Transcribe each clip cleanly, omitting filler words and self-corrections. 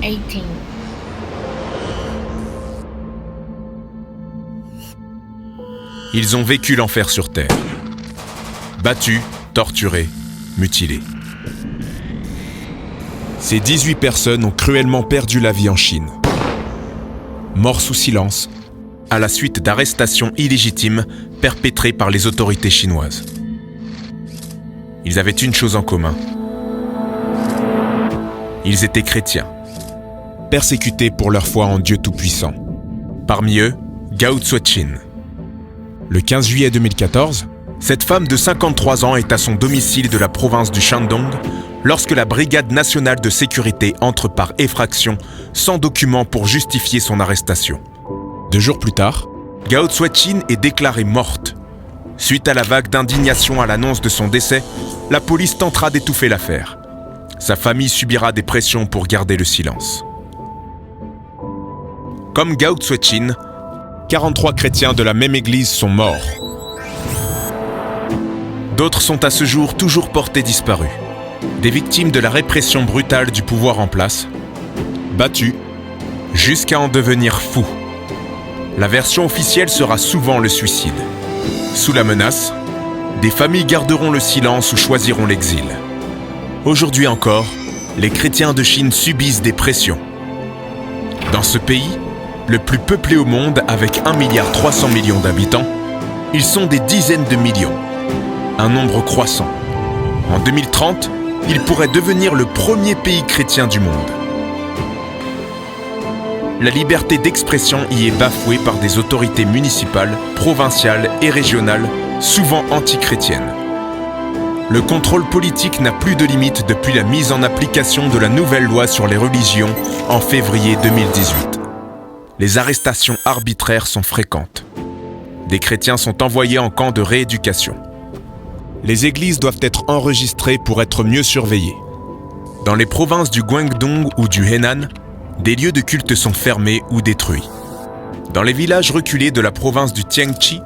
18. Ils ont vécu l'enfer sur Terre. Battus, torturés, mutilés. Ces 18 personnes ont cruellement perdu la vie en Chine. Morts sous silence, à la suite d'arrestations illégitimes perpétrées par les autorités chinoises. Ils avaient une chose en commun. Ils étaient chrétiens, persécutés pour leur foi en Dieu Tout-Puissant. Parmi eux, Gao Zuoqin. Le 15 juillet 2014, cette femme de 53 ans est à son domicile de la province du Shandong lorsque la Brigade nationale de sécurité entre par effraction sans document pour justifier son arrestation. 2 jours plus tard, Gao Zuoqin est déclarée morte. Suite à la vague d'indignation à l'annonce de son décès, la police tentera d'étouffer l'affaire. Sa famille subira des pressions pour garder le silence. Comme Gao Zuoqin, 43 chrétiens de la même église sont morts. D'autres sont à ce jour toujours portés disparus, des victimes de la répression brutale du pouvoir en place, battus jusqu'à en devenir fous. La version officielle sera souvent le suicide. Sous la menace, des familles garderont le silence ou choisiront l'exil. Aujourd'hui encore, les chrétiens de Chine subissent des pressions. Dans ce pays, le plus peuplé au monde avec 1,3 milliard d'habitants, ils sont des dizaines de millions, un nombre croissant. En 2030, ils pourraient devenir le premier pays chrétien du monde. La liberté d'expression y est bafouée par des autorités municipales, provinciales et régionales, souvent anti-chrétiennes. Le contrôle politique n'a plus de limite depuis la mise en application de la nouvelle loi sur les religions en février 2018. Les arrestations arbitraires sont fréquentes. Des chrétiens sont envoyés en camp de rééducation. Les églises doivent être enregistrées pour être mieux surveillées. Dans les provinces du Guangdong ou du Henan, des lieux de culte sont fermés ou détruits. Dans les villages reculés de la province du Tianqi,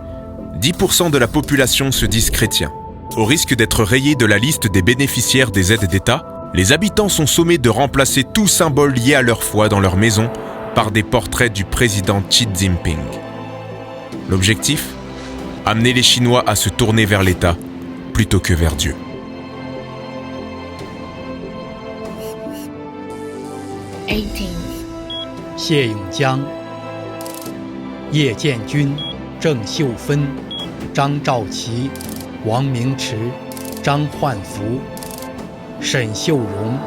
10% de la population se disent chrétiens. Au risque d'être rayés de la liste des bénéficiaires des aides d'État, les habitants sont sommés de remplacer tout symbole lié à leur foi dans leur maison par des portraits du président Xi Jinping. L'objectif ? Amener les Chinois à se tourner vers l'État plutôt que vers Dieu. 18. 谢永江、叶剑军、郑秀芬、张兆琪、王明池、张焕福、沈秀荣、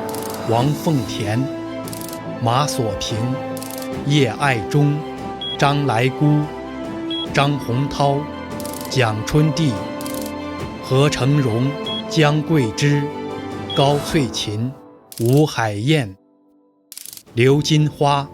王凤田、马所平、叶爱忠、张来姑、张洪涛、蒋春娣、何成荣、江桂枝、高翠琴、吴海燕、刘金花、